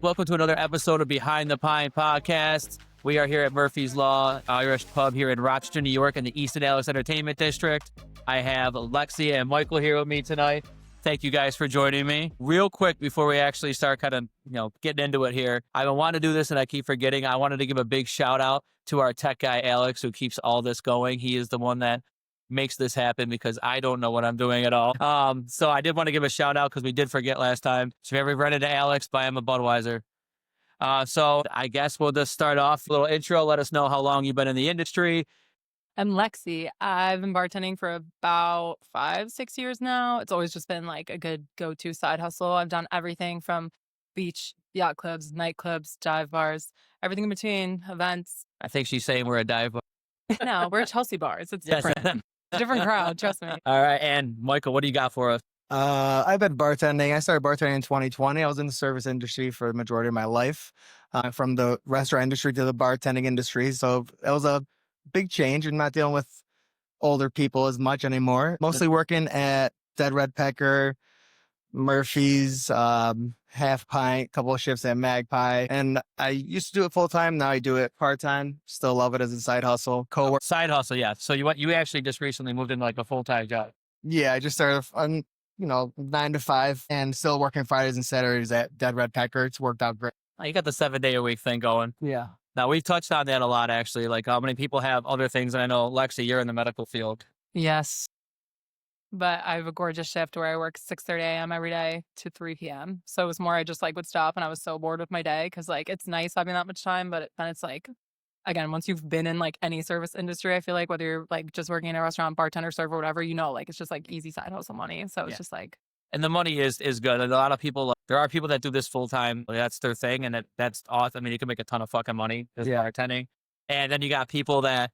Welcome to another episode of Behind the Pine podcast. We are here at Murphy's Law Irish Pub here in Rochester, New York in the Easton Alex Entertainment District. I have Lexi and Michael here with me tonight. Thank you guys for joining me. Real quick before we actually start kind of, getting into it here, I've been wanting to do this and I keep forgetting. I wanted to give a big shout out to our tech guy, Alex, who keeps all this going. He is the one that makes this happen because I don't know what I'm doing at all. So I did want to give a shout out because we did forget last time. So if you ever run into Alex, buy him a Budweiser. So I guess we'll just start off a little intro. Let us know how long you've been in the industry. I'm Lexi. I've been bartending for about 5-6 years now. It's always just been like a good go-to side hustle. I've done everything from beach, yacht clubs, nightclubs, dive bars, everything in between, events. I think she's saying we're a dive bar. No, we're Chelsea bars. It's Yes. different. It's a different crowd, trust me. All right. And Michael, what do you got for us? I've been bartending. I started bartending in 2020. I was in the service industry for the majority of my life, from the restaurant industry to the bartending industry. So it was a big change. I'm not dealing with older people as much anymore. Mostly working at Dead Red Pecker, Murphy's, Half Pint, couple of shifts at Magpie. And I used to do it full time. Now I do it part time. Still love it as a side hustle. Co-work. Side hustle, yeah. So you actually just recently moved into like a full-time job. Yeah, I just started on 9 to 5 and still working Fridays and Saturdays at Dead Red Pecker. It's worked out great. Oh, you got the 7-day-a-week thing going. Yeah. Now, we've touched on that a lot, actually, like how many people have other things. And I know, Lexi, you're in the medical field. Yes. But I have a gorgeous shift where I work 6:30 a.m. every day to 3 p.m. So it was more I just would stop and I was so bored with my day because it's nice having that much time. But then it's again, once you've been in any service industry, I feel like whether you're just working in a restaurant, bartender, server, whatever, it's just easy side hustle money. So it's just And the money is good. And a lot of people, there are people that do this full time. That's their thing. And that's awesome. I mean, you can make a ton of fucking money just bartending. And then you got people that,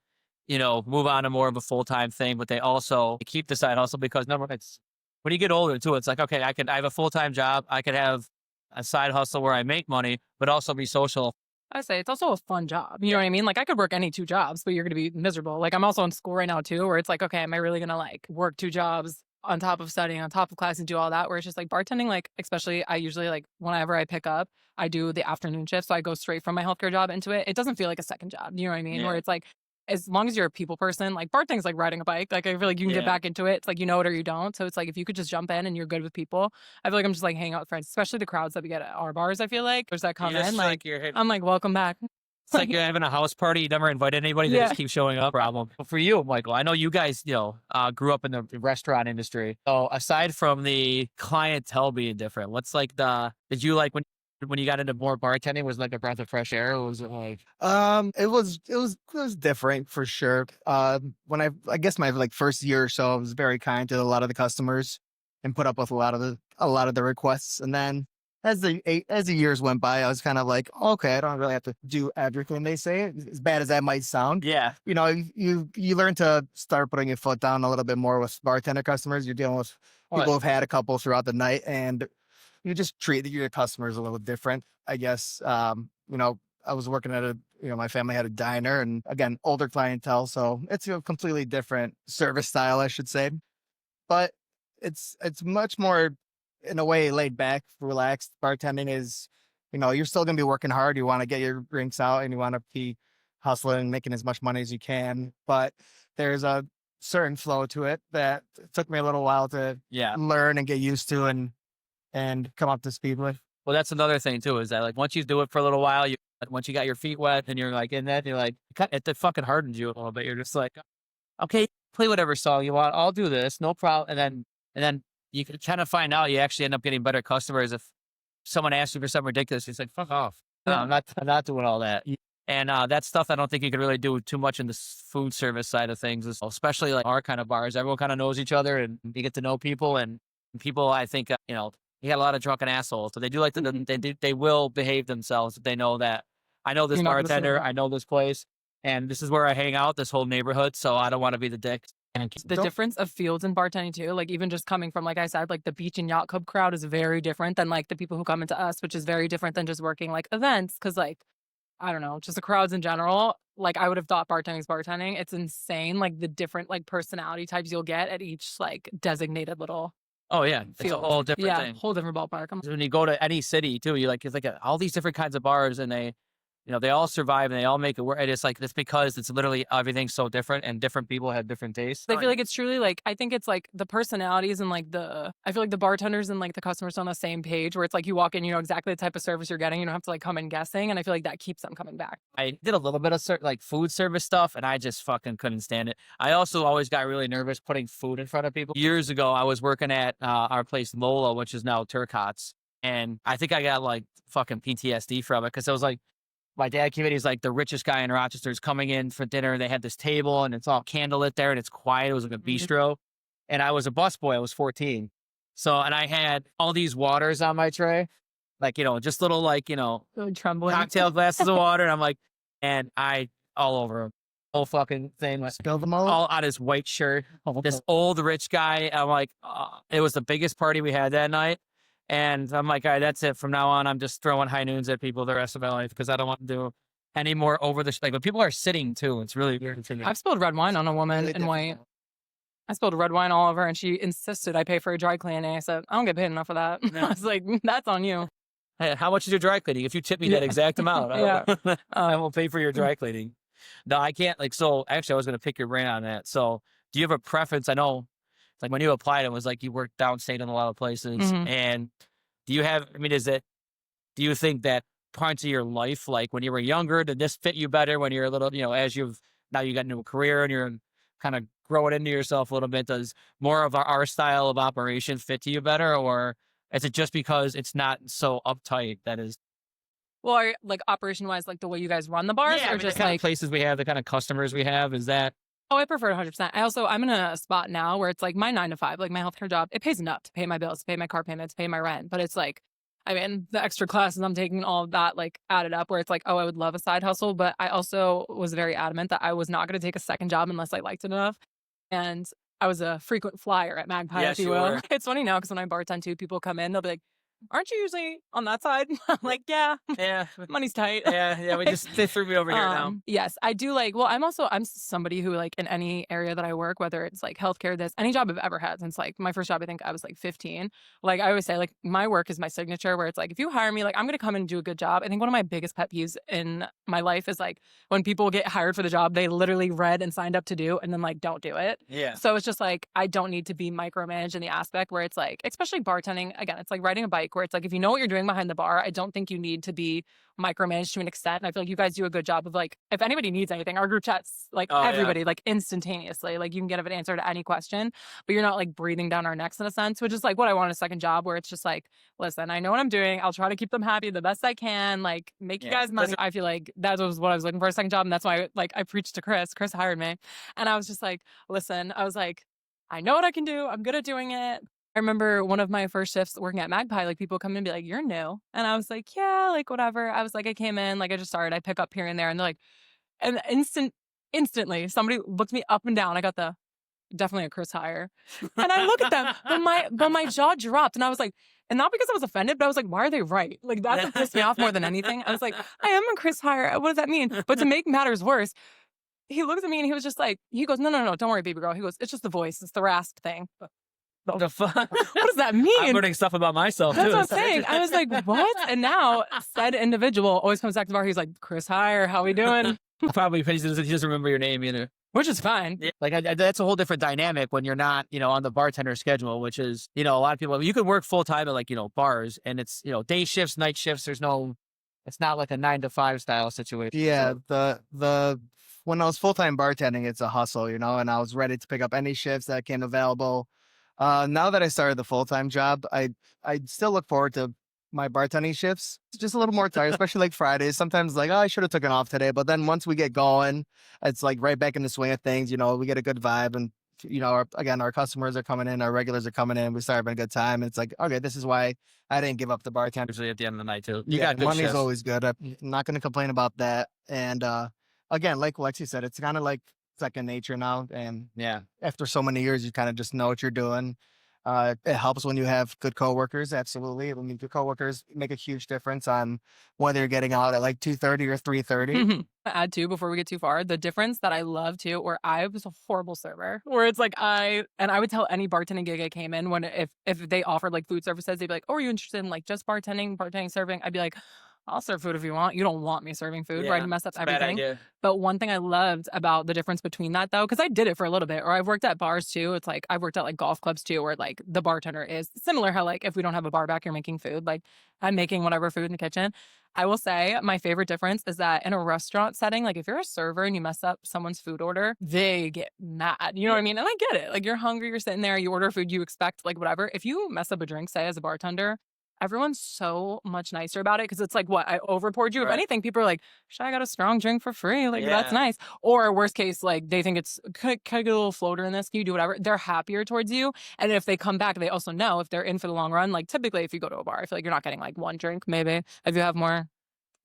move on to more of a full-time thing, but they also keep the side hustle because number it's when you get older too, it's like, okay, I have a full-time job. I could have a side hustle where I make money, but also be social. I say it's also a fun job. You know what I mean? I could work any 2 jobs, but you're going to be miserable. I'm also in school right now too, where it's okay, am I really going to work 2 jobs on top of studying, on top of class and do all that? Where it's just bartending, especially I usually whenever I pick up, I do the afternoon shift. So I go straight from my healthcare job into it. It doesn't feel like a second job. You know what I mean? Yeah. Where it's as long as you're a people person, bartending's like riding a bike. I feel like you can get back into it. It's you know it or you don't. So it's if you could just jump in and you're good with people, I feel like I'm just hanging out with friends, especially the crowds that we get at our bars. I feel like there's that come in. I'm welcome back. It's like you're having a house party. You never invited anybody. They just keep showing up. Problem. But for you, Michael, I know you guys, grew up in the restaurant industry. So aside from the clientele being different, what's did you when you got into more bartending, was a breath of fresh air? Or was it it was different for sure. When I guess my first year or so, I was very kind to a lot of the customers and put up with a lot of the requests. And then as the years went by, I was kind of okay, I don't really have to do everything they say, as bad as that might sound. Yeah. You learn to start putting your foot down a little bit more with bartender customers. You're dealing with people who've had a couple throughout the night, and you just treat your customers a little different, I guess. I was working at my family had a diner, and again, older clientele. So it's a completely different service style, I should say. But it's much more, in a way, laid back, relaxed. Bartending is, you're still going to be working hard. You want to get your drinks out and you want to be hustling and making as much money as you can. But there's a certain flow to it that it took me a little while to learn and get used to and come up to speed with. Well, that's another thing too, is that once you do it for a little while, once you got your feet wet and you're in that, you're it fucking hardens you a little bit. You're just okay, play whatever song you want. I'll do this, no problem. And then you can kind of find out you actually end up getting better customers if someone asks you for something ridiculous. It's fuck off. No, I'm not doing all that. And that stuff I don't think you could really do too much in the food service side of things, especially our kind of bars. Everyone kind of knows each other and you get to know people, and people, I think, you got a lot of drunken assholes. So they do they will behave themselves if they know that I know this bartender, I know this place, and this is where I hang out, this whole neighborhood. So I don't want to be the dick. The difference of fields and bartending too, even just coming from, I said, the beach and yacht club crowd is very different than the people who come into us, which is very different than just working events. Cause I don't know, just the crowds in general. I would have thought bartending is bartending. It's insane. The different personality types you'll get at each designated little Oh yeah, it's a field. whole different Yeah, thing. whole different ballpark. When you go to any city too, you like it's like all these different kinds of bars, and they all survive and they all make it work. And it's like it's because it's literally everything's so different, and different people have different tastes. I feel like it's truly like I think it's like the personalities and like I feel like the bartenders and like the customers are on the same page where it's like you walk in, you know exactly the type of service you're getting. You don't have to like come in guessing, and I feel like that keeps them coming back. I did a little bit of like food service stuff, and I just fucking couldn't stand it. I also always got really nervous putting food in front of people. Years ago, I was working at our place Lola, which is now Turcotte's, and I think I got like fucking PTSD from it because it was like my dad came in. He's like the richest guy in Rochester is coming in for dinner. They had this table and it's all candlelit there and it's quiet. It was like a bistro, and I was a busboy. I was 14, so and I had all these waters on my tray, like just little like Really trembling. cocktail glasses of water, and I'm like, and I all over him, whole fucking thing, like, Spill them all. all on his white shirt. This old rich guy. I'm like, it was the biggest party we had that night, and I'm like, all right, that's it. From now on, I'm just throwing high noons at people the rest of my life because I don't want to do any more over the like. But people are sitting too. It's really weird for me. I've spilled red wine on a woman Really in white. difficult. I spilled red wine all over, and she insisted I pay for a dry cleaning. I said, I don't get paid enough for that. I was like, that's on you. Hey, how much is your dry cleaning? If you tip me that exact amount, I will pay for your dry cleaning. No, I can't. Like, so actually, I was going to pick your brain on that. So, do you have a preference? I know, like, when you applied, it was like you worked downstate in a lot of places. Mhm. And do you have, I mean, do you think that parts of your life, like when you were younger, did this fit you better when you're a little, as now you got into a career and you're kind of growing into yourself a little bit? Does more of our style of operation fit to you better? Or is it just because it's not so uptight that is? Well, like operation wise, like the way you guys run the bars, Yeah, I or mean, just the kind like of places we have, the kind of customers we have, is that? Oh, I prefer it 100%. I'm in a spot now where it's like my 9 to 5, like my healthcare job, it pays enough to pay my bills, to pay my car payments, to pay my rent. But it's like, I mean, the extra classes I'm taking, all of that, like added up where it's like, oh, I would love a side hustle. But I also was very adamant that I was not going to take a second job unless I liked it enough. And I was a frequent flyer at Magpie, Yes, if you you will. were. It's funny now because when I bartend too, people come in, they'll be like, aren't you usually on that side? I'm like, yeah, Yeah. money's tight. Yeah. They threw me over here now. Yes, I do like, well, I'm somebody who like in any area that I work, whether it's like healthcare, any job I've ever had since like my first job, I think I was like 15. Like I always say, like my work is my signature where it's like, if you hire me, like I'm going to come in and do a good job. I think one of my biggest pet peeves in my life is like when people get hired for the job, they literally read and signed up to do and then like don't do it. Yeah. So it's just like, I don't need to be micromanaged in the aspect where it's like, especially bartending, again, it's like riding a bike where it's like, if you know what you're doing behind the bar, I don't think you need to be micromanaged to an extent. And I feel like you guys do a good job of like, if anybody needs anything, our group chats, like everybody, like instantaneously, like you can get an answer to any question, but you're not like breathing down our necks in a sense, which is like what I want in a second job where it's just like, listen, I know what I'm doing. I'll try to keep them happy the best I can, like make you guys money. I feel like that was what I was looking for a second job. And that's why like I preached to Chris hired me. And I was just like, listen, I was like, I know what I can do. I'm good at doing it. I remember one of my first shifts working at Magpie, like people come in and be like, you're new. And I was like, yeah, like whatever. I was like, I came in, like I just started, I pick up here and there. And they're like, and instantly somebody looked me up and down. I got definitely a Chris hire. And I look at them, but my jaw dropped. And I was like, and not because I was offended, but I was like, why are they right? Like that's what pissed me off more than anything. I was like, I am a Chris hire. What does that mean? But to make matters worse, he looked at me and he was just like, he goes, no, don't worry, baby girl. He goes, it's just the voice. It's the rasp thing. The fuck? What does that mean? I'm learning stuff about myself That's too. what I'm saying. I was like, what? And now said individual always comes back to the bar. He's like, Chris Hire, how we doing? Probably because he doesn't remember your name either. Which is fine. Yeah. Like that's a whole different dynamic when you're not, on the bartender schedule, which is, a lot of people, you can work full time at like, bars and it's, day shifts, night shifts. It's not like a 9 to 5 style situation. Yeah, the when I was full-time bartending, it's a hustle, and I was ready to pick up any shifts that came available. Now that I started the full-time job, I still look forward to my bartending shifts. It's just a little more tired, especially like Fridays. Sometimes like, oh, I should have taken off today. But then once we get going, it's like right back in the swing of things. We get a good vibe, and our customers are coming in, our regulars are coming in. We start having a good time. And it's like, okay, this is why I didn't give up the bartender. Usually at the end of the night too. You got money's shifts. Always good. I'm not going to complain about that. And again, like Lexi said, it's kind of like second nature now. And yeah, after so many years, you kind of just know what you're doing. It helps when you have good coworkers. Absolutely. I mean, good coworkers make a huge difference on whether you're getting out at like 2:30 or 3:30. Add too before we get too far. The difference that I love too, where I was a horrible server, where it's like I would tell any bartending gig I came in when if they offered like food services, they'd be like, "Oh, are you interested in like just bartending, serving?" I'd be like, "I'll serve food if you want. You don't want me serving food, where I'd mess up it's a bad everything." idea. But one thing I loved about the difference between that though, because I did it for a little bit, or I've worked at bars too. It's like I've worked at like golf clubs too, where like the bartender is similar. How like if we don't have a bar back, you're making food. Like I'm making whatever food in the kitchen. I will say my favorite difference is that in a restaurant setting, like if you're a server and you mess up someone's food order, they get mad. You know what I mean? And I get it. Like you're hungry, you're sitting there, you order food, you expect like whatever. If you mess up a drink, say as a bartender, everyone's so much nicer about it because it's like, what, I over poured you. If Right. anything, people are like, "Should I got a strong drink for free? Like that's Yeah. nice." Or worst case, like they think it's can I get a little floater in this? Can you do whatever? They're happier towards you. And if they come back, they also know if they're in for the long run. Like typically, if you go to a bar, I feel like you're not getting like one drink, maybe. If you have more,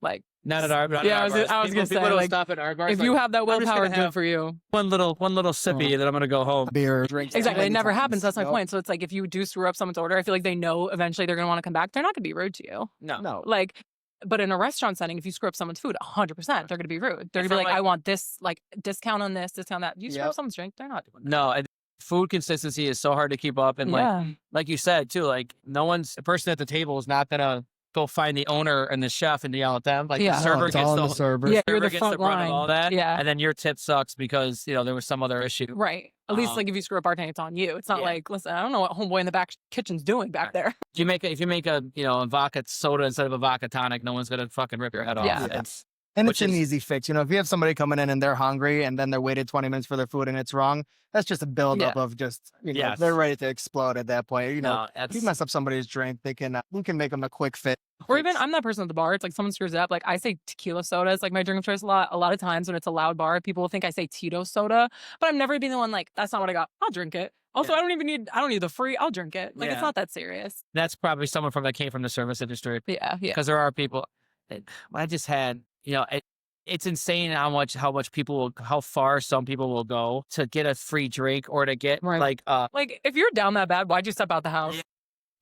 like Not at our not Yeah, at our I was bars. gonna People say, don't like, stop at our bars. if you like, have that I'm just willpower, gonna good have for you. one little sippy, and then I'm gonna go home. Beer, drinks. Exactly. It many never times. happens. That's my Yep. point. So it's like if you do screw up someone's order, I feel like they know eventually they're gonna want to come back. They're not gonna be rude to you. No. No. Like, but in a restaurant setting, if you screw up someone's food, 100%, they're gonna be rude. They're If gonna be I'm like, like- "I want this, like discount on this, discount that." You screw up Yep. someone's drink, they're not doing that. No, and food consistency is so hard to keep up, and Yeah. like you said too, like the person at the table is not gonna go find the owner and the chef and yell at them. Like Yeah. the server it's gets all the on the server. Yeah, you're server the gets front the brunt line. of all that, Yeah. and then your tip sucks because there was some other issue. Right. At least Um, like if you screw up bartending, it's on you. It's not yeah. like, listen, I don't know what homeboy in the back kitchen's doing back there. If you make a a vodka soda instead of a vodka tonic, no one's gonna fucking rip your head off. Yeah. It's And which it's an is- easy fix. If you have somebody coming in and they're hungry and then they're waited 20 minutes for their food and it's wrong, that's just a buildup of just, Yes. they're ready to explode at that point. no, If you that's mess up somebody's drink, we can make them a quick fix. Or even I'm that person at the bar. It's like someone screws it up. Like I say tequila soda is like my drink of choice a lot. A lot of times when it's a loud bar, people will think I say Tito soda, but I'm never being the one like, that's not what I got. I'll drink it. Also, Yeah. I don't need the free. I'll drink it. Like Yeah. it's not that serious. that's probably someone that came from the service industry. But yeah. Because there are people. I just had, it's insane how far some people will go to get a free drink or to get Right. Like if you're down that bad, why'd you step out the house?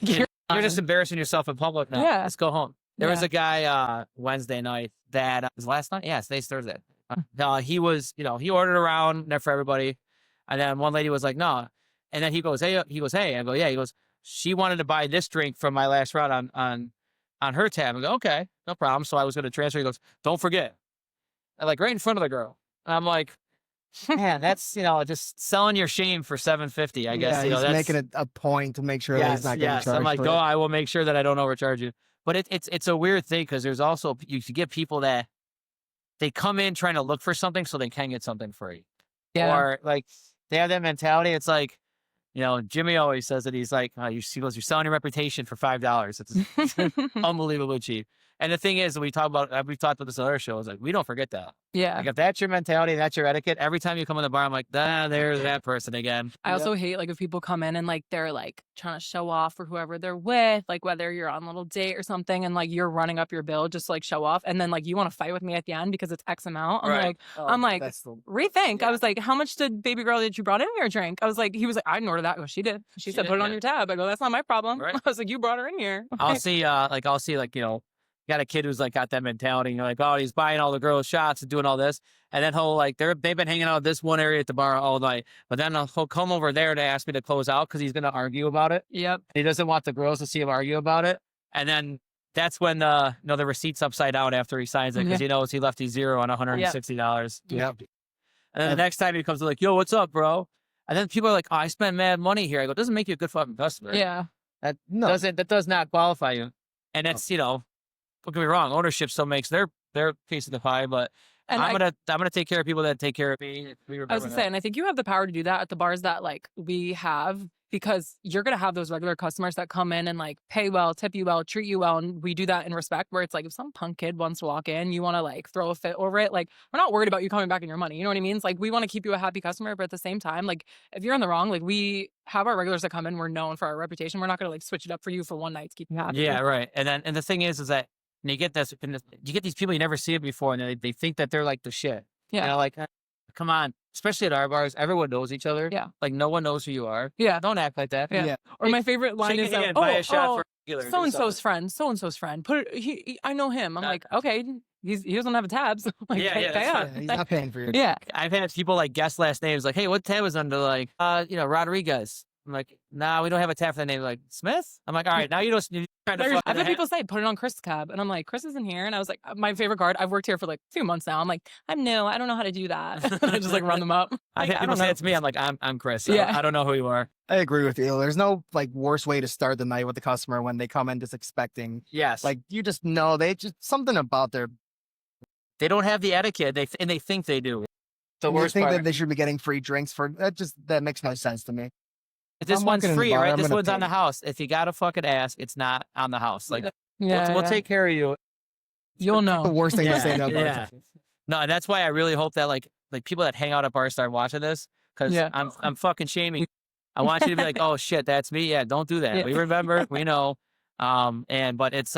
Yeah. You're just fine. embarrassing yourself in public now. Yeah. Let's go home. There was Yeah. a guy Wednesday night that was last night. Yeah, today's Thursday. He was, he ordered around there for everybody, and then one lady was like, "No," and then he goes, "Hey," I go, "Yeah," he goes, "She wanted to buy this drink from my last round on her tab." I go, "Okay, no problem." So I was going to transfer. He goes, "Don't forget," and like right in front of the girl. And I'm like, man, that's just selling your shame for $7.50. I guess He's that's making it a point to make sure that he's not getting charged. I'm like, for go. it. I will make sure that I don't overcharge you. But it's a weird thing because there's also you get people that they come in trying to look for something so they can get something free, Yeah. or like they have that mentality. It's like, Jimmy always says that he's like, you're selling your reputation for $5. It's unbelievably cheap. And the thing is, we've talked about this on other shows. Like, we don't forget that. Yeah. Like, if that's your mentality, that's your etiquette. Every time you come in the bar, I'm like, there's that person again. I also hate like if people come in and like they're like trying to show off for whoever they're with, like whether you're on a little date or something, and like you're running up your bill just to, like show off, and then like you want to fight with me at the end because it's X amount. Right. I'm like, that's the- rethink. Yeah. I was like, how much did baby girl that you brought in your drink? I was like, he was like, I didn't order that. I go, she did. She said, did, put it on yeah. your tab. I go, that's not my problem. Right. I was like, you brought her in here. I'll see, got a kid who's like got that mentality. You're like, oh, he's buying all the girls shots and doing all this, and then he'll like they've been hanging out at this one area at the bar all night, but then he'll come over there to ask me to close out because he's gonna argue about it. Yep. He doesn't want the girls to see him argue about it, and then that's when the receipt's upside down after he signs it because he knows he left his zero on $160. Yep. And then the next time he comes, like, yo, what's up, bro? And then people are like, oh, I spent mad money here. I go, it doesn't make you a good fucking customer. Yeah. That No. does not qualify you. And it's, don't get me wrong, ownership still makes their piece of the pie, but And I'm gonna take care of people that take care of me. I was gonna say, and I think you have the power to do that at the bars that like we have, because you're gonna have those regular customers that come in and like pay well, tip you well, treat you well, and we do that in respect. Where it's like if some punk kid wants to walk in, you want to like throw a fit over it. Like we're not worried about you coming back in your money. You know what I mean? It's like we want to keep you a happy customer, but at the same time, like if you're in the wrong, like we have our regulars that come in, we're known for our reputation. We're not gonna like switch it up for you for one night to keep you happy. Yeah, right. And the thing is that you get you get these people you never see it before, and they think that they're like the shit. Yeah. Like, come on. especially at our bars, everyone knows each other. Yeah. Like no one knows who you are. Yeah. Don't act like that. Yeah. Or my favorite line Shake is, a hand, buy a shot for so and so's friend, so and so's friend. I know him. I'm like, okay, he doesn't have a tabs. Like, He's not paying for your. Yeah. I've had people like guess last names, like, hey, what tab is under? Like, Rodriguez. I'm like, nah, we don't have a tab for that name. Like, Smith? I'm like, all right, now you don't. I've had people say, put it on Chris' tab. And I'm like, Chris isn't here. And I was like, my favorite card, I've worked here for like a few months now. I'm like, I'm new. I don't know how to do that. I just like run them up. I've had people say it to me. I'm like, I'm Chris. Yeah. I don't know who you are. I agree with you. There's no like worse way to start the night with the customer when they come in just expecting. Yes. Like you just know they just something about their. They don't have the etiquette. They think they do. The You worst think part. that they should be getting free drinks for that. That makes no sense to me. This I'm one's walking in the free, bar, right? I'm This gonna one's on pay. the house. If you gotta fucking ask, it's not on the house. Like, we'll take care of you. You'll know. The worst thing to say to a Yeah. bartender. No, and that's why I really hope that like people that hang out at bars start watching this, because I'm fucking shaming. I want you to be like, oh shit, that's me. Yeah, don't do that. Yeah. We remember, we know. But it's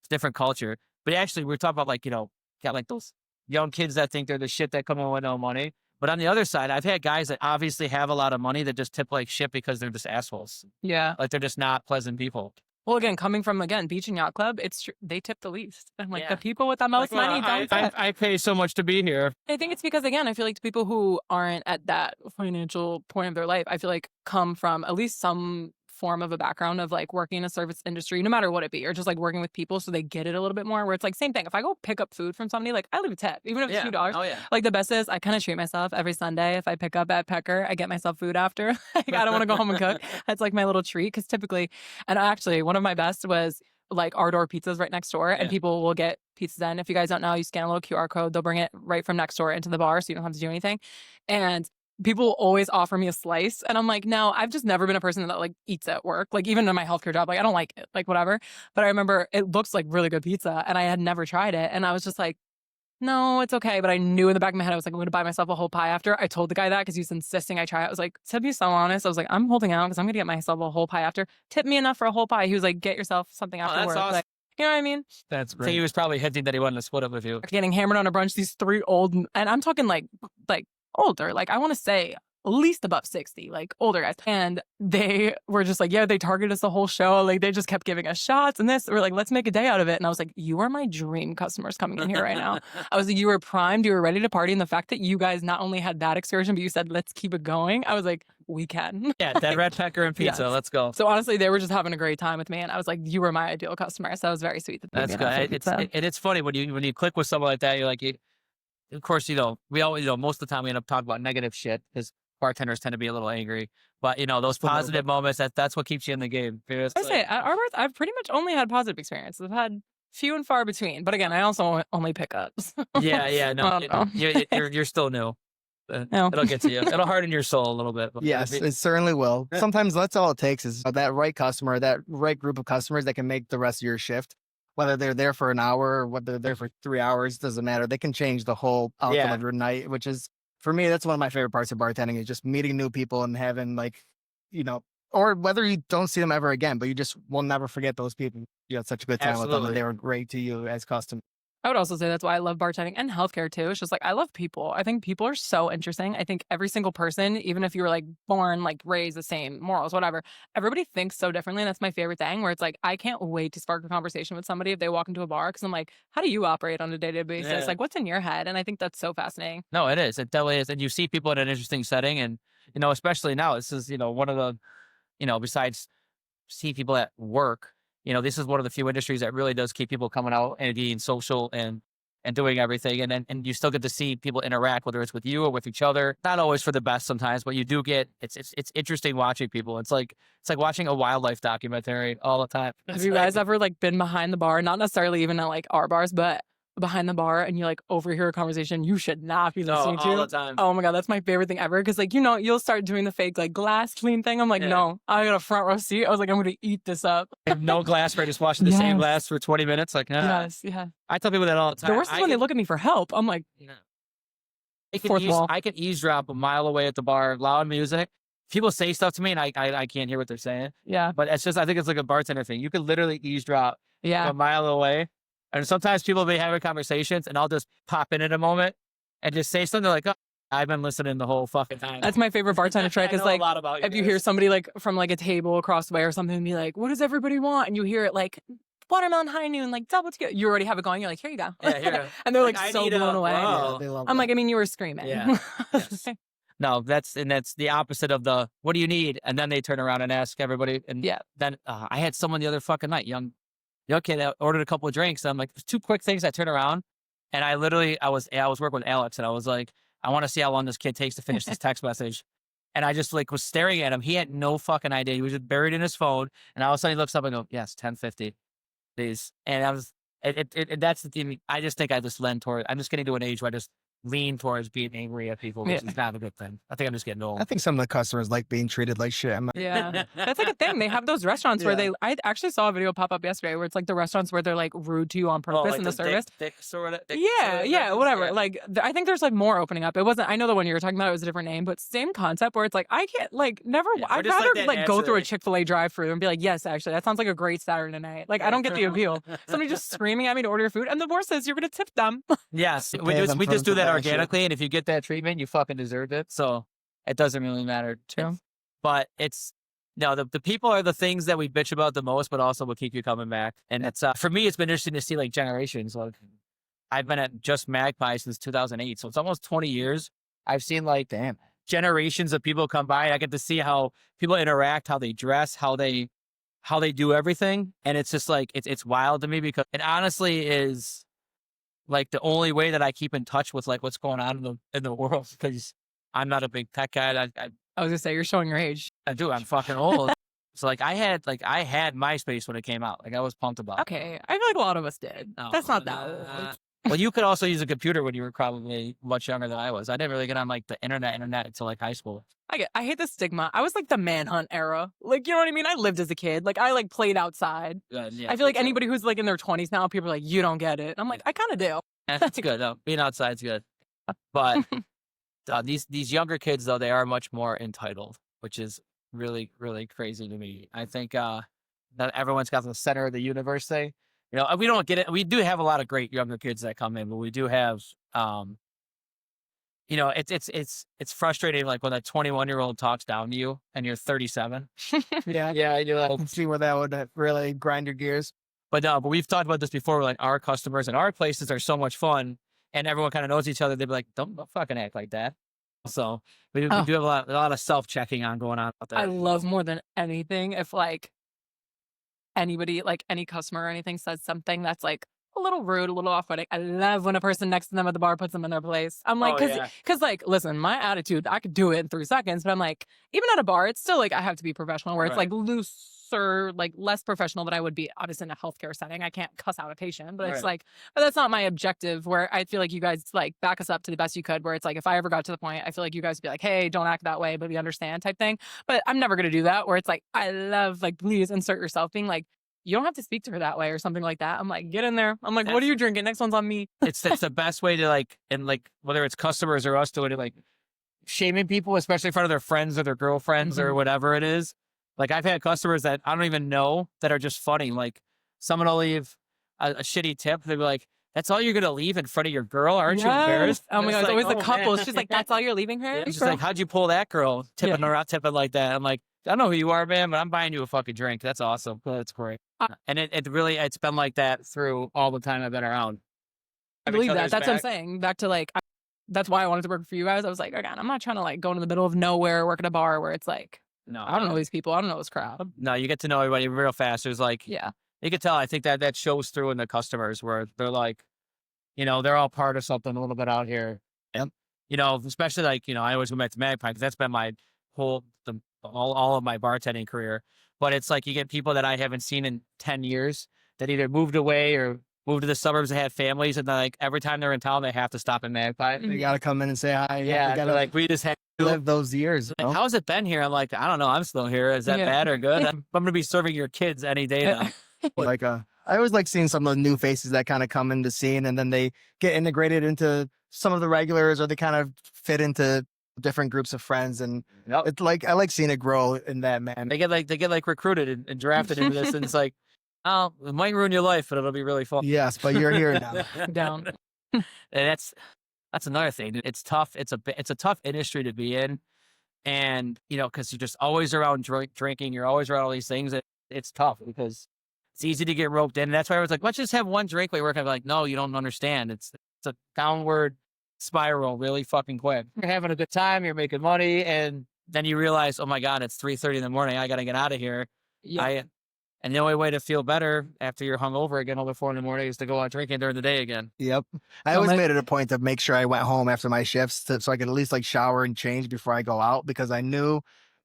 different culture. But actually, we're talking about like, got like those young kids that think they're the shit that come in with no money. But on the other side, I've had guys that obviously have a lot of money that just tip like shit because they're just assholes. Yeah. Like they're just not pleasant people. Well, again, coming from Beach and Yacht Club, it's true. They tip the least. I'm like, Yeah. the people with the most money don't tip. I pay so much to be here. I think it's because, again, I feel like the people who aren't at that financial point of their life, I feel like come from at least some form of a background of like working in a service industry, no matter what it be, or just like working with people so they get it a little bit more, where it's like same thing. If I go pick up food from somebody, like I leave a tip, even if it's $2. Oh yeah. Like the best is I kind of treat myself every Sunday. If I pick up at Pecker, I get myself food after. Like, I don't want to go home and cook. That's like my little treat. Because typically, and actually one of my best was like our door pizzas right next door, and people will get pizzas in. If you guys don't know, you scan a little QR code, they'll bring it right from next door into the bar, so you don't have to do anything. And people will always offer me a slice. And I'm like, no, I've just never been a person that like eats at work. Like even in my healthcare job, like I don't like it, like whatever. But I remember it looks like really good pizza and I had never tried it. And I was just like, no, it's okay. But I knew in the back of my head, I was like, I'm going to buy myself a whole pie after. I told the guy that because he was insisting I try it. I was like, to be so honest, I was like, I'm holding out because I'm going to get myself a whole pie after. Tip me enough for a whole pie. He was like, get yourself something afterwards. awesome. Like, you know what I mean? That's I great. think he was probably hinting that he wanted to split up with you. Getting hammered on a brunch, these three old, and I'm talking like older, like I want to say at least above 60, like older guys. And they were just like, yeah, they targeted us the whole show. Like they just kept giving us shots and this. We're like, let's make a day out of it. And I was like, you are my dream customers coming in here right now. I was like, you were primed, you were ready to party. And the fact that you guys not only had that excursion, but you said, let's keep it going. I was like, we can. Yeah, that red pecker and pizza. Yes. Let's go. So honestly, they were just having a great time with me. And I was like, you were my ideal customer. So it was very sweet. That they That's made us a good. pizza. It's funny when you click with someone like that. You're like, of course, we always, most of the time we end up talking about negative shit because bartenders tend to be a little angry. But those positive moments, that's what keeps you in the game. I say at our bars, I've pretty much only had positive experiences. I've had few and far between. But again, I also only pick ups. Yeah, no, you're still new. No. It'll get to you. It'll harden your soul a little bit. But Yes, it certainly will. Sometimes that's all it takes is that right customer, that right group of customers that can make the rest of your shift. Whether they're there for an hour or whether they're there for 3 hours, doesn't matter. They can change the whole outcome of your night, which is, for me, that's one of my favorite parts of bartending is just meeting new people and having or whether you don't see them ever again, but you just will never forget those people. You had such a good time with them Absolutely. and they were great to you as customers. I would also say that's why I love bartending and healthcare too. It's just like, I love people. I think people are so interesting. I think every single person, even if you were like born, like raised the same morals, whatever, everybody thinks so differently. And that's my favorite thing where it's like, I can't wait to spark a conversation with somebody if they walk into a bar. Cause I'm like, how do you operate on a day-to-day basis? Yeah. Like what's in your head? And I think that's so fascinating. No, it is. It definitely is. And you see people in an interesting setting. And, especially now, this is, one of the, besides see people at work, this is one of the few industries that really does keep people coming out and being social and doing everything. And you still get to see people interact, whether it's with you or with each other. Not always for the best sometimes, but you do get, it's interesting watching people. It's like watching a wildlife documentary all the time. Have you guys ever like been behind the bar? Not necessarily even at like our bars, but behind the bar and you like overhear a conversation you should not be listening to. all the time. Oh my God, that's my favorite thing ever. Cause like, you'll start doing the fake like glass clean thing. I'm like, no, I got a front row seat. I was like, I'm going to eat this up. No glass, right? Just washing the same glass for 20 minutes. Like, nah. Yes, yeah. I tell people that all the time. The worst is when they look at me for help. I'm like, fourth wall. I can eavesdrop a mile away at the bar, loud music. People say stuff to me and I can't hear what they're saying. Yeah. But it's just, I think it's like a bartender thing. You could literally eavesdrop Yeah. a mile away. And sometimes people will be having conversations and I'll just pop in a moment and just say something like, oh, I've been listening the whole fucking time. That's my favorite bartender trick. I Is know like a lot about you if you hear guys. somebody like from like a table across the way or something, and be like, "What does everybody want?" And you hear it like watermelon high noon, like double together. You already have it going. You're like, "Here you go." Yeah, here. And they're like I so need a- blown away. wow. Yeah, they love I'm that. like, I mean, you were screaming. Yeah. Yes. No, that's the opposite of the what do you need, and then they turn around and ask everybody. And Yeah. then I had someone the other fucking night, young kid, that ordered a couple of drinks. And I'm like, there's 2 quick things. I turn around, and I was working with Alex, and I was like, I want to see how long this kid takes to finish this text message. And I just like was staring at him. He had no fucking idea. He was just buried in his phone. And all of a sudden he looks up and goes, yes, 10:50, please. And I was, that's the thing. I just think I just lend toward, I'm just getting to an age where I just lean towards being angry at people, which is not a good thing. I think I'm just getting old. I think some of the customers like being treated like shit. Yeah, that's like a thing. They have those restaurants where I actually saw a video pop up yesterday where it's like the restaurants where they're like rude to you on purpose like in the service. Thick sort of. Yeah, whatever. Like, I think there's like more opening up. It wasn't. I know the one you were talking about. It was a different name, but same concept where it's like I can't like never. Yeah, I'd just like rather that like go through a naturally. Chick-fil-A drive-through and be like, yes, actually, that sounds like a great Saturday night. Like, I don't get the appeal. Somebody just screaming at me to order your food, and the worst is you're gonna tip them. Yes, You we pay just them we for just do that that shit. organically, and if you get that treatment, you fucking deserved it. So it doesn't really matter. True. But it's no, the people are the things that we bitch about the most, but also will keep you coming back. And it's for me, it's been interesting to see like generations. Like I've been at Just Magpie since 2008, so it's almost 20 years. I've seen like Damn. generations of people come by. I get to see how people interact, how they dress, how they do everything, and it's just like it's wild to me because it honestly is like the only way that I keep in touch with like what's going on in the world because I'm not a big tech guy. I was gonna say you're showing your age. I do. I'm fucking old. So like I had MySpace when it came out. Like I was pumped about it. Okay, I feel like a lot of us did. No, That's not that nah. old. Well, you could also use a computer when you were probably much younger than I was. I didn't really get on like the internet until like high school. I hate the stigma. I was like the manhunt era. Like, you know what I mean? I lived as a kid. Like, I like played outside. Yeah, I feel like anybody who's like in their 20s now, people are like, you don't get it. I'm like, I kind of do. That's good. No, being outside's good. But these younger kids though, they are much more entitled, which is really, really crazy to me. I think that everyone's got the center of the universe thing. You know, we don't get it. We do have a lot of great younger kids that come in, but we do have, you know, it's frustrating. Like when a 21-year-old talks down to you and you're 37. Yeah. Yeah, you're I like, can see where that would really grind your gears. but no, but we've talked about this before. Like our customers and our places are so much fun, and everyone kind of knows each other. They'd be like, don't fucking act like that. So we do have a lot of self-checking on going on out there. I love more than anything if like anybody, like any customer or anything says something that's like a little rude, a little off-putting. I love when a person next to them at the bar puts them in their place. I'm like, cause like, listen, my attitude, I could do it in 3 seconds, but I'm like, even at a bar, it's still like, I have to be professional where it's like looser, like less professional than I would be obviously in a healthcare setting. I can't cuss out a patient, but it's like, but that's not my objective where I feel like you guys like back us up to the best you could, where it's like, if I ever got to the point, I feel like you guys would be like, hey, don't act that way, but we understand type thing. But I'm never going to do that where it's like, I love like, please insert yourself being like, you don't have to speak to her that way or something like that. I'm like, get in there. I'm like, what are you drinking? Next one's on me. It's the best way to like, and like whether it's customers or us doing it, like shaming people, especially in front of their friends or their girlfriends or whatever it is. Like I've had customers that I don't even know that are just funny. Like someone will leave a shitty tip. They'll be like, that's all you're going to leave in front of your girl? Aren't you embarrassed? Oh my God, it's like, always the oh, couple. man. She's like, that's all you're leaving her? Yeah, she's like, how'd you pull that girl tipping her out, tipping like that? I'm like, I don't know who you are, man, but I'm buying you a fucking drink. That's awesome. That's great. And it's been like that through all the time I've been around. I believe that. That's what I'm saying. Back to like, that's why I wanted to work for you guys. I was like, again, I'm not trying to like go into the middle of nowhere, work at a bar where it's like, No, I don't know these people. I don't know this crowd. No, you get to know everybody real fast. There's like, Yeah. You can tell. I think that shows through in the customers where they're like, you know, they're all part of something a little bit out here. Yep. You know, especially like, you know, I always go back to Magpie because that's been my whole, all of my bartending career. But it's like you get people that I haven't seen in 10 years that either moved away or moved to the suburbs and had families. And then like every time they're in town, they have to stop in Magpie. You got to come in and say hi. Yeah. You got to like, we just had to live those years. You like, know? how's it been here? I'm like, I don't know. I'm still here. Is that bad or good? I'm going to be serving your kids any day now. Like I always like seeing some of the new faces that kind of come into scene and then they get integrated into some of the regulars or they kind of fit into different groups of friends. And it's like, I like seeing it grow in that, man. They get like recruited and drafted into this. And it's like, oh, it might ruin your life, but it'll be really fun. Yes, but you're here now. Down. And That's another thing. It's tough. It's a tough industry to be in. And, cause you're just always around drinking. You're always around all these things. It's tough because it's easy to get roped in. And that's why I was like, let's just have one drink while you work. I'm like, no, you don't understand. It's a downward spiral really fucking quick. You're having a good time. You're making money. And then you realize, oh my God, it's 3:30 in the morning. I got to get out of here. Yeah. And the only way to feel better after you're hungover again over 4 in the morning is to go out drinking during the day again. Yep. I always made it a point to make sure I went home after my shifts so I could at least like shower and change before I go out, because I knew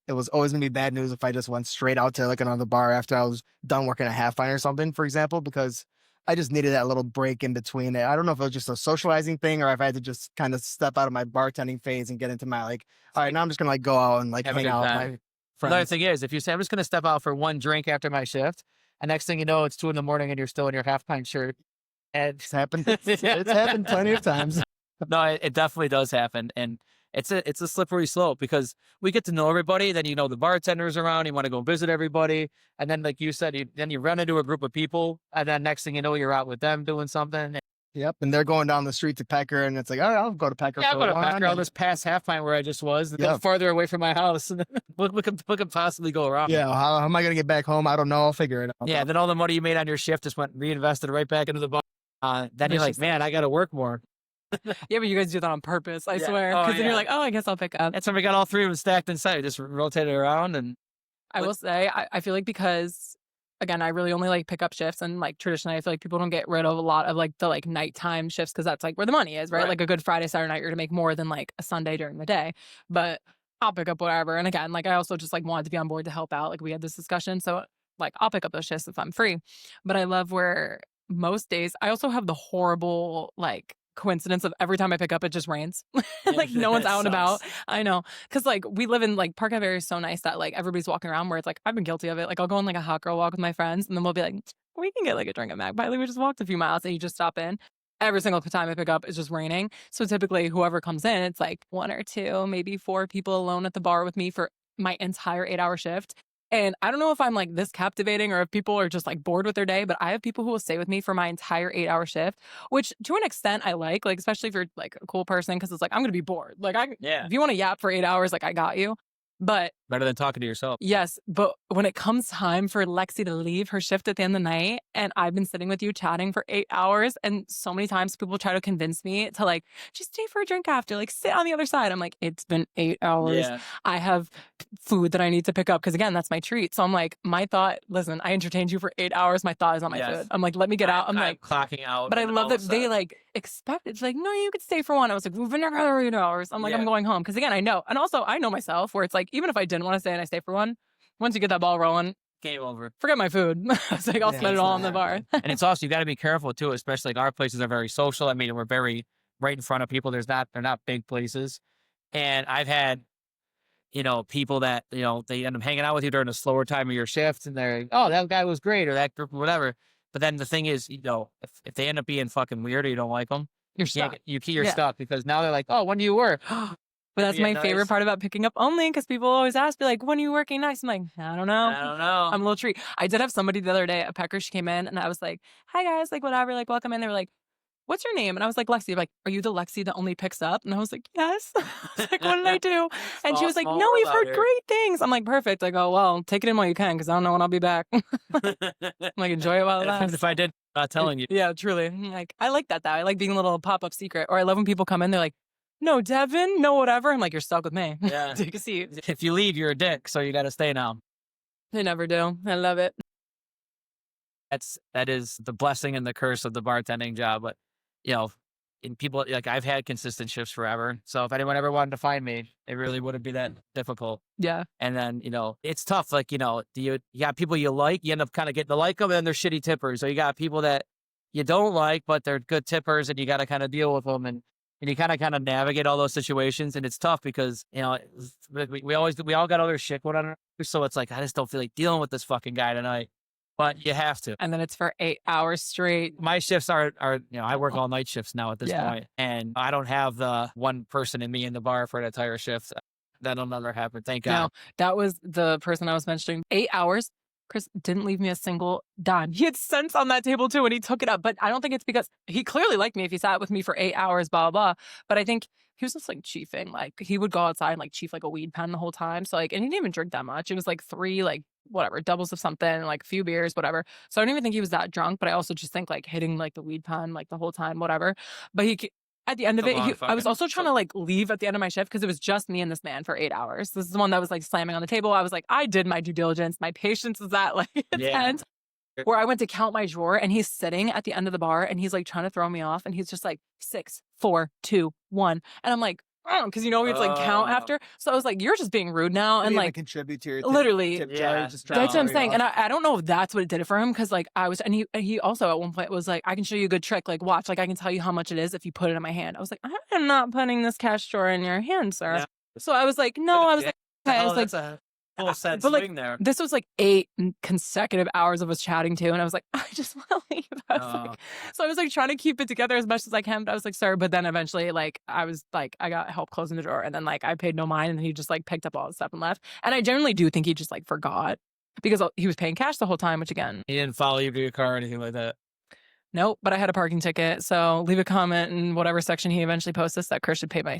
it was always gonna be bad news if I just went straight out to like another bar after I was done working a half pint or something, for example, because I just needed that little break in between it. I don't know if it was just a socializing thing or if I had to just kind of step out of my bartending phase and get into my like, all right, now I'm just gonna like go out and like Have a hang good out with time. my friends. Another thing is, if you say, I'm just going to step out for one drink after my shift, and next thing you know, it's 2 in the morning and you're still in your half pint shirt. And It's happened. It's happened plenty of times. no, it definitely does happen. And it's a slippery slope because we get to know everybody. Then, the bartender's around, you want to go visit everybody. And then, like you said, then you run into a group of people. And then next thing you know, you're out with them doing something. Yep. And they're going down the street to Pecker, and it's like, all right, I'll go to Pecker. Yeah, for I'll go to one. Packer. I'll just pass half pint where I just was. Yeah. Go farther away from my house. And what could possibly go wrong? Yeah. How am I going to get back home? I don't know. I'll figure it out. Yeah. Then all the money you made on your shift just went reinvested right back into the bar. Then you're like, man, I got to work more. Yeah, but you guys do that on purpose, I Yeah. swear. Oh, Because then yeah. you're like, oh, I guess I'll pick up. That's when we got all 3 of them stacked inside. Just rotate it around and I will say, I feel like because, again, I really only like pick up shifts, and like traditionally, I feel like people don't get rid of a lot of like the like nighttime shifts because that's like where the money is, right? Right. Like a good Friday, Saturday night, you're gonna make more than like a Sunday during the day. But I'll pick up whatever. And again, like I also just like wanted to be on board to help out. Like we had this discussion, so like I'll pick up those shifts if I'm free. But I love where most days I also have the horrible like coincidence of every time I pick up it just rains. Like no one's out and about. I know. Cause like we live in like Park Ave is so nice that like everybody's walking around, where it's like I've been guilty of it. Like I'll go on like a hot girl walk with my friends, and then we'll be like, we can get like a drink at Magpie. Like we just walked a few miles and you just stop in. Every single time I pick up, it's just raining. So typically whoever comes in, it's like 1 or 2, maybe 4 people alone at the bar with me for my entire 8-hour shift. And I don't know if I'm like this captivating or if people are just like bored with their day, but I have people who will stay with me for my entire 8-hour shift, which to an extent I like especially if you're like a cool person, because it's like, I'm going to be bored. Like if you want to yap for 8 hours, like I got you. But better than talking to yourself. yes, but when it comes time for Lexi to leave her shift at the end of the night, and I've been sitting with you chatting for 8 hours, and so many times people try to convince me to like, just stay for a drink after, like sit on the other side. I'm like, it's been 8 hours. Yeah. I have food that I need to pick up because again, that's my treat. So I'm like, my thought, listen, I entertained you for 8 hours. My thought is on my Yes. food. I'm like, let me get out. I'm like, clocking out. but I and love all that of a they sudden- like expect it. It's like, no, you could stay for 1. I was like, we've been here for 8 hours. I'm like, Yeah. I'm going home. Because again, I know. And also I know myself where it's like, even if I didn't want to stay and I stay for 1, once you get that ball rolling, game over. forget my food. It's like, I'll Yeah, spend it it's all not on the bar. And it's also, you got to be careful too, especially like our places are very social. I mean, we're very right in front of people. They're not big places. And I've had, people that, they end up hanging out with you during a slower time of your shift, and they're like, oh, that guy was great, or that group or whatever. But then the thing is, if they end up being fucking weird or you don't like them, You're stuck. you're Yeah. stuck because now they're like, oh, when do you work? But that's Yeah, my favorite nice. part about picking up only, because people always ask me like, when are you working nights? I'm like, I don't know. I don't know. I'm a little treat. I did have somebody the other day at Pecker. She came in and I was like, hi guys, like whatever, like welcome in. They were like, what's your name? And I was like, Lexi. They're like, are you the Lexi that only picks up? And I was like, yes. I was like, what did I do? And she was like, Small no, we've world heard out great things. I'm like, perfect. I go, well, take it in while you can, because I don't know when I'll be back. I'm like, enjoy it while it lasts. If I did, I'm not telling you. Yeah, truly. Like, I like that though. I like being a little pop-up secret. Or I love when people come in, they're like, no, Devin, no, whatever. I'm like, you're stuck with me. Yeah. Take a seat. If you leave, you're a dick, so you got to stay now. They never do. I love it. That is the blessing and the curse of the bartending job. But and people, like, I've had consistent shifts forever. So if anyone ever wanted to find me, it really wouldn't be that difficult. Yeah. And then, it's tough. Like, you got people you like, you end up kind of getting to like them, and then they're shitty tippers. So you got people that you don't like, but they're good tippers, and you got to kind of deal with them. And you kind of navigate all those situations. And it's tough because, we all got other shit going on. So it's like, I just don't feel like dealing with this fucking guy tonight. But you have to. And then it's for 8 hours straight. My shifts are I work all night shifts now at this Yeah. point, and I don't have the one person in me in the bar for an entire shift. That'll never happen. Thank God. No, that was the person I was mentioning. 8 hours. Chris didn't leave me a single dime. He had cents on that table too, and he took it up. But I don't think it's because he clearly liked me if he sat with me for 8 hours, blah, blah, blah. But I think he was just like chiefing. Like he would go outside and like chief like a weed pen the whole time. So like, and he didn't even drink that much. It was like 3, like whatever, doubles of something, like a few beers, whatever. So I don't even think he was that drunk, but I also just think like hitting like the weed pen like the whole time, whatever. But at the end of it, I was also trying to like leave at the end of my shift because it was just me and this man for 8 hours. This is the one that was like slamming on the table. I was like, I did my due diligence. My patience is at like its end. Where I went to count my drawer and he's sitting at the end of the bar and he's like trying to throw me off and he's just like 6, 4, 2, 1. And I'm like, because you know we have to like count after. So I was like, you're just being rude now and like contribute to your literally. that's what I'm saying. And I don't know if that's what it did it for him because like I was, and he also at one point was like, I can show you a good trick. Like watch, like I can tell you how much it is if you put it in my hand. I was like, I am not putting this cash drawer in your hand, sir. Yeah. So I was like, no, I was like, okay. I was like, a full set but swing like there. this was like 8 consecutive hours of us chatting too, and I was like, I just want to leave. I was like, so I was like trying to keep it together as much as I can, but I was like, sir. But then eventually, like I was like, I got help closing the drawer, and then like I paid no mind, and he just like picked up all the stuff and left. And I generally do think he just like forgot because he was paying cash the whole time, which again, he didn't follow you to your car or anything like that. Nope. But I had a parking ticket, so leave a comment in whatever section he eventually posts that Chris should pay my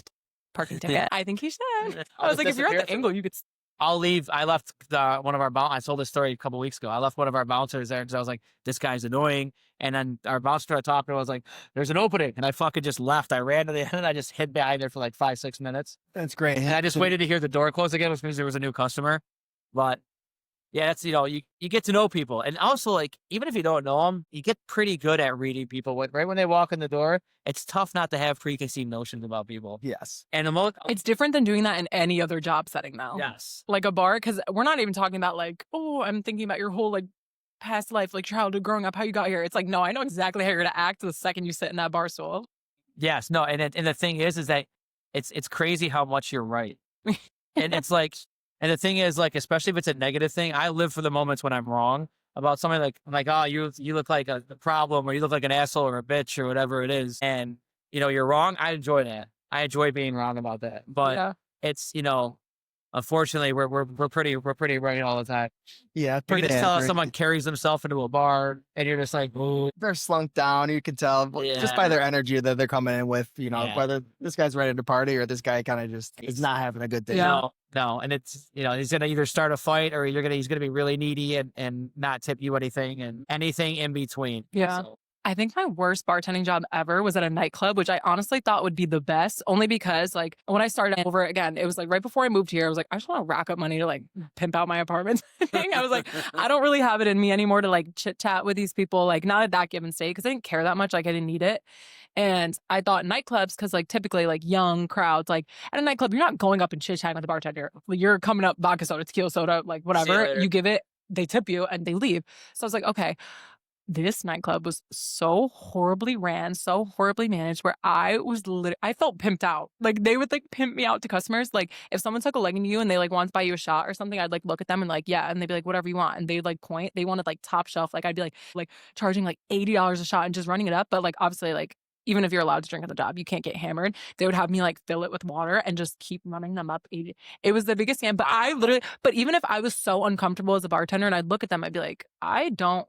parking ticket. I think he should. I was like, if you're at the angle, you could. I'll leave. I left one of our I told this story a couple weeks ago. I left one of our bouncers there because I was like, this guy's annoying. And then our bouncer started talking. I was like, there's an opening. And I fucking just left. I ran to the end and I just hid behind there for like 5, 6 minutes. That's great. And I just waited to hear the door close again, which means there was a new customer. But yeah, that's, you get to know people. And also, like, even if you don't know them, you get pretty good at reading people. Right when they walk in the door, it's tough not to have preconceived notions about people. Yes. And it's different than doing that in any other job setting, though. Yes. Like a bar, because we're not even talking about like, oh, I'm thinking about your whole like past life, like childhood, growing up, how you got here. It's like, no, I know exactly how you're going to act the second you sit in that bar stool. Yes. No. And the thing is that it's crazy how much you're right. And it's like, and the thing is, like, especially if it's a negative thing, I live for the moments when I'm wrong about something. Like, I'm like, oh, you look like a problem, or you look like an asshole or a bitch or whatever it is. And, you're wrong. I enjoy that. I enjoy being wrong about that. But it's, unfortunately, we're pretty right all the time. Yeah. You can just tell how someone carries themselves into a bar and you're just like, ooh. They're slunk down. You can tell just by their energy that they're coming in with, whether this guy's ready to party or this guy kind of just is not having a good day. No. And it's, he's going to either start a fight or he's going to be really needy and not tip you anything and anything in between. Yeah. So. I think my worst bartending job ever was at a nightclub, which I honestly thought would be the best, only because like when I started over again, it was like right before I moved here, I was like, I just want to rack up money to like pimp out my apartment thing. I was like, I don't really have it in me anymore to like chit chat with these people, like not at that given state, because I didn't care that much. Like I didn't need it. And I thought nightclubs, because like typically like young crowds, like at a nightclub, you're not going up and chit chatting with the bartender. You're coming up vodka soda, tequila soda, like whatever. You give it, they tip you and they leave. So I was like, okay. This nightclub was so horribly ran, so horribly managed, where I was I felt pimped out. Like they would like pimp me out to customers. Like if someone took a leg into you and they like wanted to buy you a shot or something, I'd like look at them and like, yeah. And they'd be like, whatever you want. And they'd like point, they wanted like top shelf. Like I'd be like charging like $80 a shot and just running it up. But like, obviously like, even if you're allowed to drink at the job, you can't get hammered. They would have me like fill it with water and just keep running them up. It was the biggest scam. But even if I was so uncomfortable as a bartender and I'd look at them, I'd be like,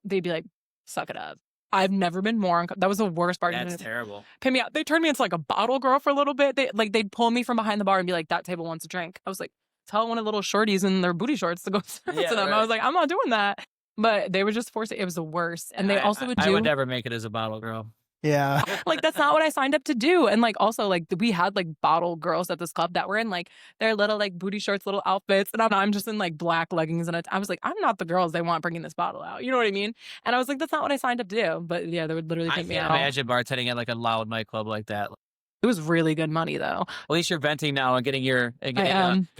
they'd be like, suck it up. I've never been more that was the worst part. That's terrible. Pay me out. They turned me into like a bottle girl for a little bit. They'd pull me from behind the bar and be like, that table wants a drink. I was like, tell one of the little shorties in their booty shorts to go serve to them. Right. I was like, I'm not doing that. But they were just forcing it. It was the worst. And they also would do. I would never make it as a bottle girl. Yeah. Like that's not what I signed up to do. And like also like we had like bottle girls at this club that were in like their little like booty shorts, little outfits. And I'm just in like black leggings. And I was like, I'm not the girls they want bringing this bottle out. You know what I mean? And I was like, that's not what I signed up to do. But yeah, they would literally take me out. I can't imagine bartending at like a loud nightclub like that. It was really good money though. At least you're venting now and getting you're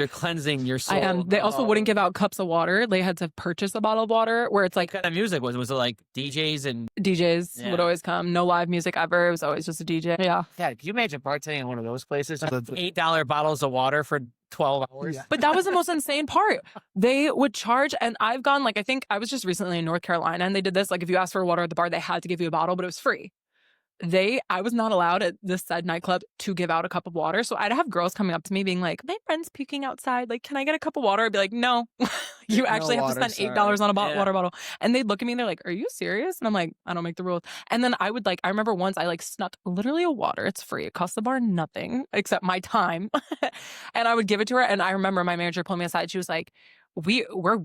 cleansing your soul. I am. They also wouldn't give out cups of water. They had to purchase a bottle of water where it's like. What kind of music was it? Was it like DJs and. DJs would always come. No live music ever. It was always just a DJ. Yeah. Yeah. Can you imagine bartending in one of those places? $8 bottles of water for 12 hours. Yeah. But that was the most insane part. They would charge, and I've gone like, I think I was just recently in North Carolina and they did this. Like if you asked for water at the bar, they had to give you a bottle, but it was free. I was not allowed at this said nightclub to give out a cup of water. So I'd have girls coming up to me being like, my friend's puking outside. Like, can I get a cup of water? I'd be like, no, you actually have water, to spend $8 on a Yeah. water bottle. And they'd look at me and they're like, are you serious? And I'm like, I don't make the rules. And then I would like, I remember once I like snuck literally a water. It's free. It costs the bar nothing except my time. And I would give it to her. And I remember my manager pulling me aside. She was like, we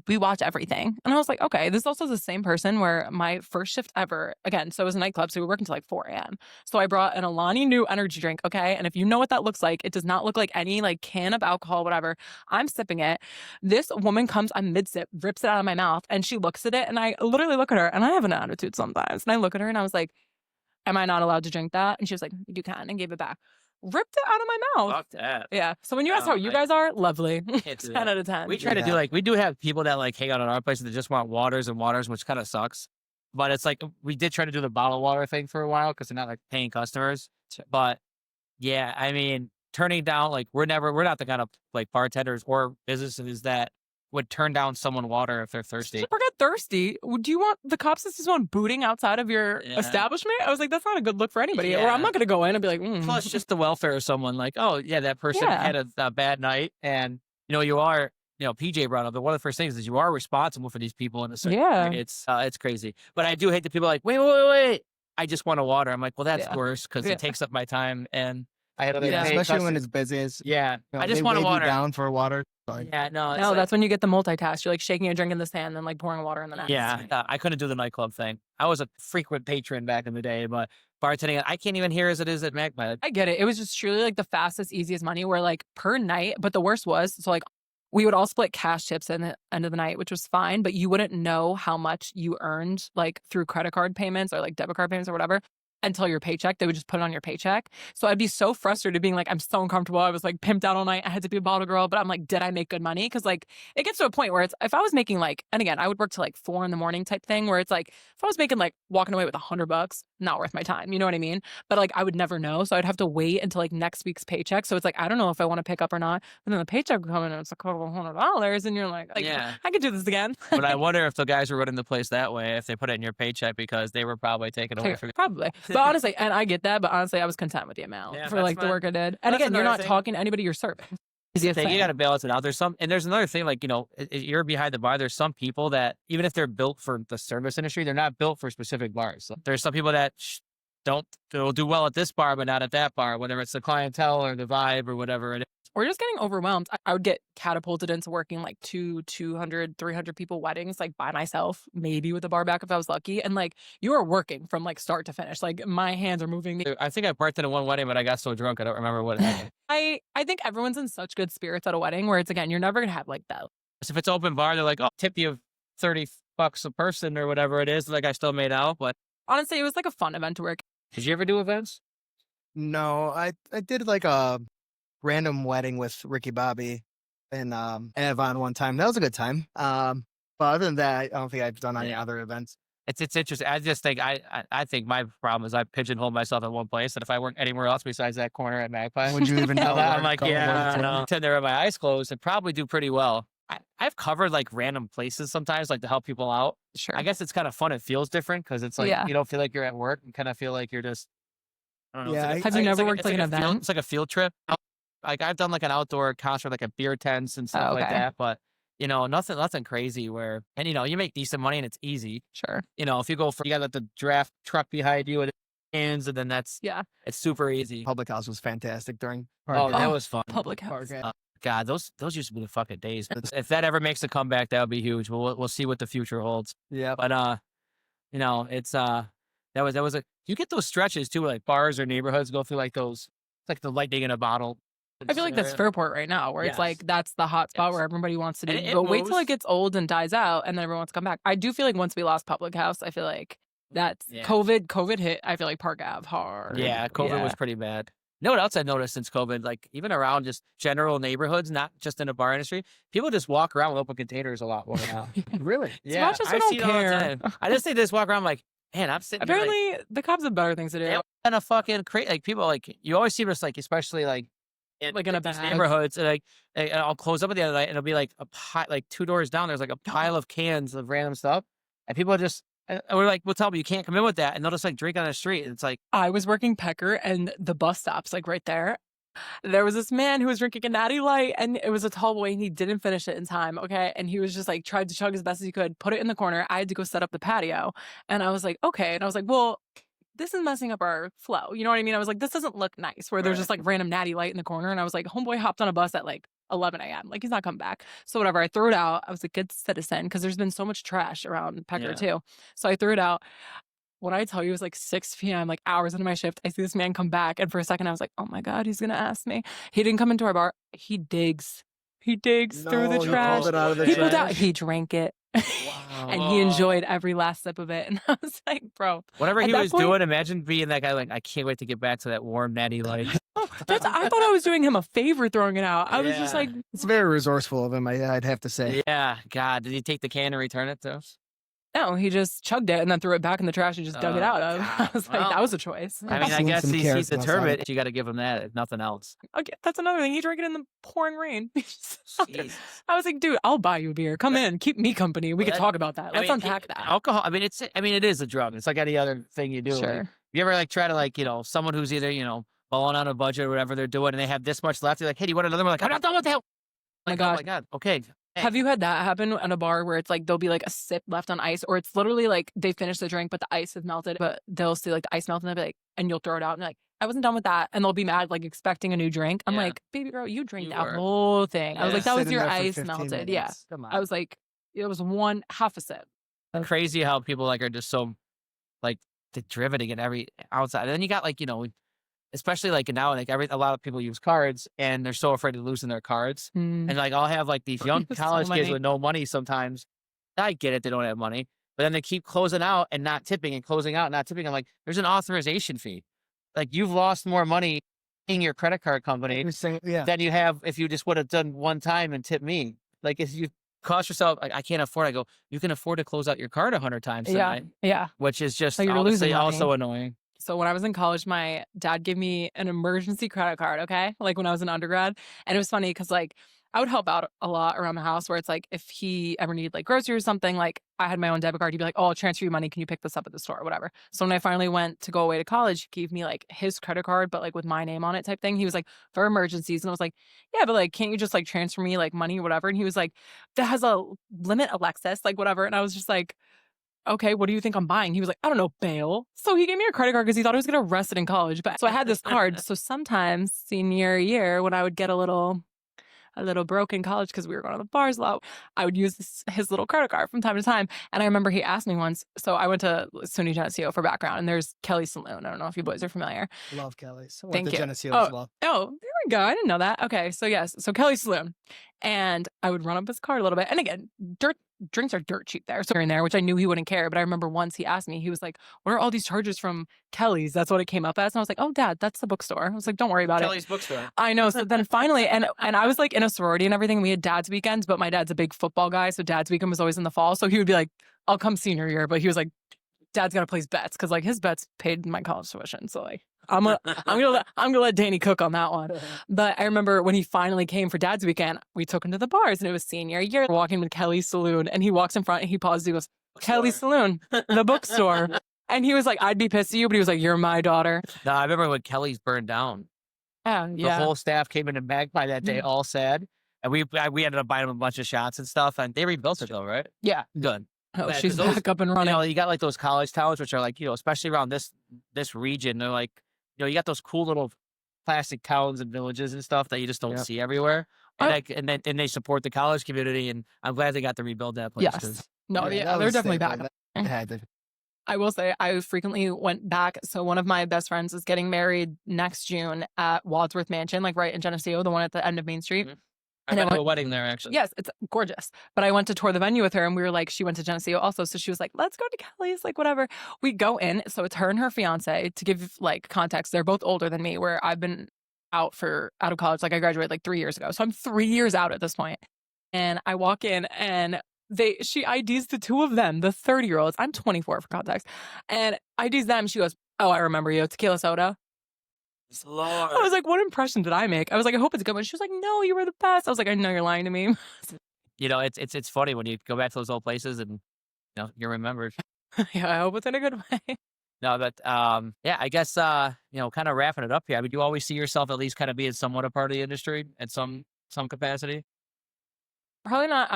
watch everything. And I was like, okay, this is also the same person where my first shift ever, again, so it was a nightclub, so we worked until like 4 a.m. So I brought an Alani Nu energy drink, okay? And if you know what that looks like, it does not look like any like can of alcohol, whatever. I'm sipping it. This woman comes, I'm mid-sip, rips it out of my mouth, and she looks at it, and I literally look at her, and I have an attitude sometimes. And I look at her and I was like, am I not allowed to drink that? And she was like, you can, and gave it back. Ripped it out of my mouth. Fuck that. Yeah. So when you ask how you guys are, lovely. 10 out of 10. We try to do like, we do have people that like hang out at our place that just want waters, which kind of sucks. But it's like, we did try to do the bottled water thing for a while because they're not like paying customers. But yeah, I mean, turning down, like we're not the kind of like bartenders or businesses that would turn down someone water if they're thirsty. Forget thirsty. Do you want the cops to see someone booting outside of your establishment? I was like, that's not a good look for anybody. Or I'm not going to go in and be like, Plus, just the welfare of someone like, oh, yeah, that person had a bad night. And, you are, PJ brought up, but one of the first things is you are responsible for these people in a certain way. It's crazy. But I do hate the people like, wait. I just want a water. I'm like, well, that's worse because it takes up my time. And I had other especially when it's busy. I just want a water. Down for water. Yeah, no, that's when you get the multitask. You're like shaking a drink in this hand and then like pouring water in the next. Yeah, I couldn't do the nightclub thing. I was a frequent patron back in the day, but bartending, I can't even hear as it is at Magpie. I get it. It was just truly like the fastest, easiest money where like per night. But the worst was, so like we would all split cash tips in the end of the night, which was fine, but you wouldn't know how much you earned like through credit card payments or like debit card payments or whatever until your paycheck. They would just put it on your paycheck. So I'd be so frustrated being like, I'm so uncomfortable. I was like pimped out all night. I had to be a bottle girl, but I'm like, did I make good money? Because like it gets to a point where it's, if I was making like, and again, I would work till like 4 a.m. type thing where it's like, if I was making like walking away with $100, not worth my time. You know what I mean? But like, I would never know. So I'd have to wait until like next week's paycheck. So it's like, I don't know if I want to pick up or not. But then the paycheck would come in and it's a couple $100 and you're like yeah, I could do this again. But I wonder if the guys were running the place that way, if they put it in your paycheck because they were probably taking away from you. Probably. But honestly, and I get that, but honestly, I was content with the amount for like the work I did. And again, you're not talking to anybody you're serving. You got to balance it out. There's another thing, like, you're behind the bar. There's some people that, even if they're built for the service industry, they're not built for specific bars. So there's some people that they'll do well at this bar, but not at that bar, whether it's the clientele or the vibe or whatever it is. Or just getting overwhelmed. I would get catapulted into working like 200, 300 people weddings, like by myself, maybe with a bar back if I was lucky. And like, you are working from like start to finish. Like my hands are moving. I think I bartended at one wedding, but I got so drunk, I don't remember what happened. I think everyone's in such good spirits at a wedding where it's, again, you're never going to have like that. If it's open bar, they're like, oh, tip you $30 a person or whatever it is. Like I still made out, but honestly, it was like a fun event to work. Did you ever do events? No, I did like a random wedding with Ricky Bobby and Avon one time. That was a good time. But other than that, I don't think I've done any other events. It's interesting. I just think I think my problem is I pigeonhole myself in one place, and if I work anywhere else besides that corner at Magpie, would you even know? I'm like, yeah, no. Tend to have my eyes closed and probably do pretty well. I've covered like random places sometimes, like to help people out. Sure. I guess it's kind of fun. It feels different because it's like you don't feel like you're at work. You kind of feel like you're just. I don't know. Yeah. Have you never worked like an event? It's like a field trip. Like I've done like an outdoor concert, like a beer tents and stuff like that, but nothing crazy where, and you make decent money and it's easy. Sure. If you go you got like the draft truck behind you and hands, and then it's super easy. Public House was fantastic during. That was fun. Public House. God, those used to be the fucking days. If that ever makes a comeback, that would be huge. We'll see what the future holds. Yeah. But it's that was you get those stretches too, like bars or neighborhoods go through like those. It's like the lightning in a bottle. I feel like that's Fairport right now, where it's like that's the hot spot where everybody wants to do. But wait till it gets old and dies out, and then everyone wants to come back. I do feel like once we lost Public House, I feel like that's COVID hit. I feel like Park Ave hard. Yeah, COVID was pretty bad. You know what else I noticed since COVID? Like even around just general neighborhoods, not just in the bar industry, people just walk around with open containers a lot more now. Really? Yeah, I don't care. I just think they just walk around like, man, I'm sitting. Apparently, the cops have better things to do. And a fucking like people like you always see this like especially like. In a these neighborhoods, and I'll close up at the other night, and it'll be like a pile, like 2 doors down. There's like a pile of cans of random stuff, and people just And we're like, we'll tell them you can't come in with that, and they'll just like drink on the street. And it's like, I was working Pecker, and the bus stop's like right there. There was this man who was drinking a natty light, and it was a tall boy, and he didn't finish it in time. Okay. And he was just like, tried to chug as best as he could, put it in the corner. I had to go set up the patio. And I was like, okay. And I was like, well, this is messing up our flow. You know what I mean? I was like, this doesn't look nice where there's just like random natty light in the corner. And I was like, homeboy hopped on a bus at like 11 a.m. Like, he's not coming back. So whatever, I threw it out. I was a good citizen because there's been so much trash around Pecker too. So I threw it out. When I tell you it was like 6 p.m., like hours into my shift, I see this man come back. And for a second, I was like, oh my God, he's going to ask me. He didn't come into our bar. He digs. He digs through the trash. Pulled it out of the He pulled trash. out. He drank it. wow. And he enjoyed every last sip of it. And I was like, bro. Whatever at he that was point- doing, imagine being that guy like, I can't wait to get back to that warm natty light. I thought I was doing him a favor throwing it out. I was just Yeah. like, It's very resourceful of him, I'd have to say. Yeah, God, did he take the can and return it to us? no, he just chugged it and then threw it back in the trash and just dug it Oh, out of. I God. was like, Well, that was a choice. I mean, I seen guess some he's carrots outside. determined. You got to give him that, if nothing else. Okay, that's another thing. He drank it in the pouring rain. Jesus. I was like, dude, I'll buy you a beer. Come in, keep me company. We Well, could that- talk about that. I Let's mean, unpack that. Alcohol. I mean, it is a drug. It's like any other thing you do. Like, Sure. you ever like try to like, someone who's either, balling on a budget or whatever they're doing, and they have this much left. You're like, hey, do you want another one? Like, I'm not done with that. Like, oh God. my God. Okay. Hey. Have you had that happen at a bar where it's like there'll be like a sip left on ice, or it's literally like they finished the drink, but the ice has melted, but they'll see like the ice melt and they'll be like, and you'll throw it out and you're like, I wasn't done with that. And they'll be mad, like expecting a new drink. I'm Yeah. like, baby girl, you drank You that were. whole thing. I was Yeah. like, that was Sitting your there for ice 15 melted. Yeah. minutes. Come on. I was like, it was half a sip. Crazy how people like are just so like driven to get every outside. And then you got like, especially like now, like a lot of people use cards and they're so afraid of losing their cards. Mm. And like I'll have like these young So college kids many. with no money sometimes. I get it, they don't have money, but then they keep closing out and not tipping and closing out and not tipping. I'm like, there's an authorization fee. Like you've lost more money in your credit card company Yeah. than you have if you just would have done one time and tipped me. Like if you cost yourself, like I can't afford. I go, you can afford to close out your card 100 times Yeah. tonight, Yeah. which is just So you're obviously losing money. also annoying. So when I was in college, my dad gave me an emergency credit card, okay? Like when I was an undergrad. And it was funny because like I would help out a lot around the house where it's like if he ever needed like groceries or something, like I had my own debit card, he'd be like, oh, I'll transfer you money. Can you pick this up at the store or whatever? So when I finally went to go away to college, he gave me like his credit card, but like with my name on it type thing. He was like, for emergencies. And I was like, yeah, but like, can't you just like transfer me like money or whatever? And he was like, that has a limit, Alexis, like whatever. And I was just like, okay, what do you think I'm buying? He was like, I don't know, bail. So he gave me a credit card because he thought I was going to arrest it in college. But so I had this card. So sometimes senior year, when I would get a little broke in college because we were going to the bars a lot, I would use his little credit card from time to time. And I remember he asked me once. So I went to SUNY Geneseo for background, and there's Kelly's Saloon. I don't know if you boys are familiar. Love Kelly's. I went Thank to you. Geneseo Oh, as well. Oh, there we go. I didn't know that. Okay. So yes. So Kelly's Saloon. And I would run up his card a little bit. And again, drinks are dirt cheap there. So in there, which I knew he wouldn't care. But I remember once he asked me, he was like, what are all these charges from Kelly's? That's what it came up as. And I was like, oh, Dad, that's the bookstore. I was like, don't worry about it. Kelly's bookstore. I know. So then finally, and I was like in a sorority and everything. We had dad's weekends, but my dad's a big football guy. So dad's weekend was always in the fall. So he would be like, I'll come senior year. But he was like, Dad's gonna place bets because like his bets paid my college tuition. So like I'm gonna let Danny cook on that one. But I remember when he finally came for Dad's weekend, we took him to the bars and it was senior year. We're walking to Kelly's Saloon and he walks in front and he pauses. He goes, Kelly's Saloon, the bookstore. And he was like, I'd be pissed at you, but he was like, you're my daughter. No, I remember when Kelly's burned down. Yeah, The yeah. whole staff came into Magpie that day, all sad. And we ended up buying them a bunch of shots and stuff. And they rebuilt it though, right? Yeah. Good. Oh, Yeah, she's 'cause those- back up and running. You got like those college towns, which are like, especially around this region, they're like, you got those cool little plastic towns and villages and stuff that you just don't see everywhere. And and they support the college community. And I'm glad they got to rebuild that place. 'cause- Yes. No, Yeah, yeah, that they're was definitely staple. back. That had to- I will say I frequently went back. So one of my best friends is getting married next June at Wadsworth Mansion, like right in Geneseo, the one at the end of Main Street. Mhm. I And I went to a went- wedding there actually. Yes, it's gorgeous. But I went to tour the venue with her and we were like, she went to Geneseo also. So she was like, let's go to Kelly's, like whatever. We go in. So it's her and her fiance. To give like context, they're both older than me, where I've been out of college. Like I graduated like 3 years ago. So I'm 3 years out at this point. And I walk in and she IDs the two of them, the 30-year-olds. I'm 24 for context. And IDs them. She goes, oh, I remember you. Tequila soda. Lord. I was like, what impression did I make? I was like, I hope it's a good one. She was like, no, you were the best. I was like, I know you're lying to me. It's funny when you go back to those old places and you're remembered. Yeah, I hope it's in a good way. No, but yeah, I guess kind of wrapping it up here. I mean, you always see yourself at least kind of being somewhat a part of the industry at some capacity. Probably not.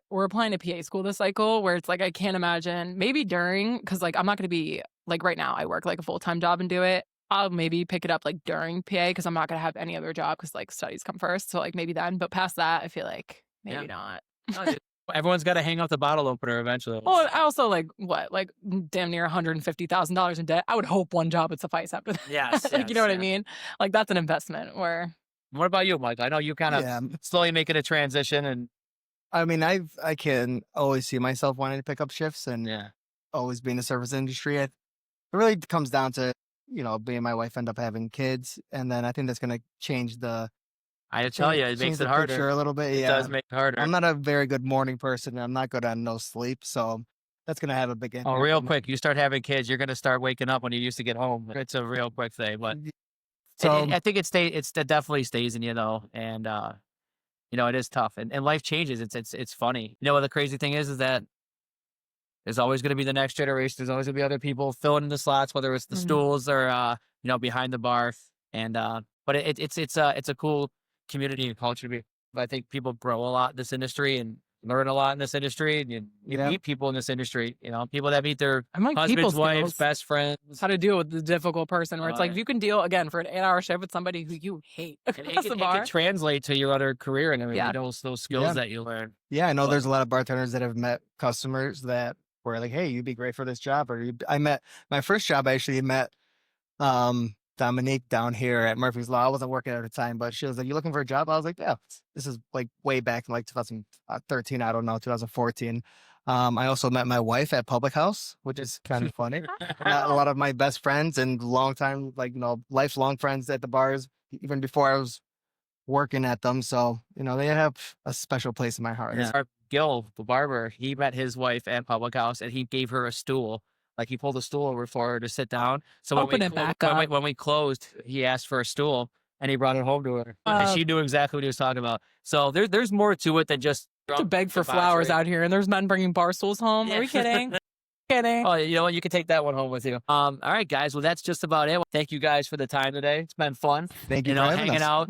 We're applying to PA school this cycle where it's like I can't imagine maybe during because like I'm not going to be like right now I work like a full-time job and do it. I'll maybe pick it up like during PA because I'm not going to have any other job because like studies come first. So like maybe then, but past that, I feel like maybe Yeah. not. No, dude, everyone's got to hang up the bottle opener eventually. Well, I also like damn near $150,000 in debt. I would hope one job would suffice after that. Yes, Like you know what I yes. mean? Like that's an investment where What about you, Mike? I know you kind of Yeah. slowly making a transition, and I mean, I can always see myself wanting to pick up shifts and yeah, always be in the service industry. It really comes down to, me and my wife end up having kids. And then I think that's going to change I tell you, it change makes the it harder. picture a little bit. It Yeah. does make it harder. I'm not a very good morning person. I'm not good on no sleep. So that's going to have a big impact. Oh, real on me. quick, you start having kids, you're gonna start waking up when you used to get home. It's a real quick thing, but So I think it definitely stays in you though, and it is tough, and life changes. It's funny. You know what the crazy thing is that there's always going to be the next generation. There's always going to be other people filling in the slots, whether it's the Mhm. stools or behind the bar. And but it's a cool community and culture to be. I think people grow a lot in this industry and learn a lot in this industry, and you Yeah. meet people in this industry. People that meet their I'm like people husbands, wives, skills. best friends. How to deal with the difficult person where it's like Yeah. if you can deal again for an 8-hour shift with somebody who you hate And across the it bar. can translate to your other career and everything. Yeah. Those skills Yeah. that you learn. yeah, I know But- there's a lot of bartenders that have met customers that were like, "Hey, you'd be great for this job." I met my first job. I actually met Dominique down here at Murphy's Law. I wasn't working at the time, but she was like, "You looking for a job?" I was like, "Yeah." This is like way back in like 2013. I don't know, 2014. I also met my wife at Public House, which is kind of funny. Met a lot of my best friends and long time, lifelong friends at the bars, even before I was working at them. So, they have a special place in my heart. Yeah. Our Gil, the barber, he met his wife at Public House, and he gave her a stool. Like he pulled a stool over for her to sit down. So Open it back up. when we closed, he asked for a stool, and he brought it home to her, and she knew exactly what he was talking about. So there's more to it than just To beg for flowers out here, and there's men bringing bar stools home. Yeah. Are we kidding? Kidding. Oh, you know what? You can take that one home with you. All right, guys. Well, that's just about it. Thank you guys for the time today. It's been fun. Thank you for having hanging us. out.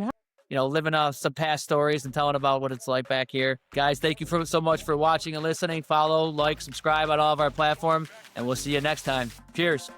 Living some past stories and telling about what it's like back here. Guys, thank you so much for watching and listening. Follow, like, subscribe on all of our platforms, and we'll see you next time. Cheers.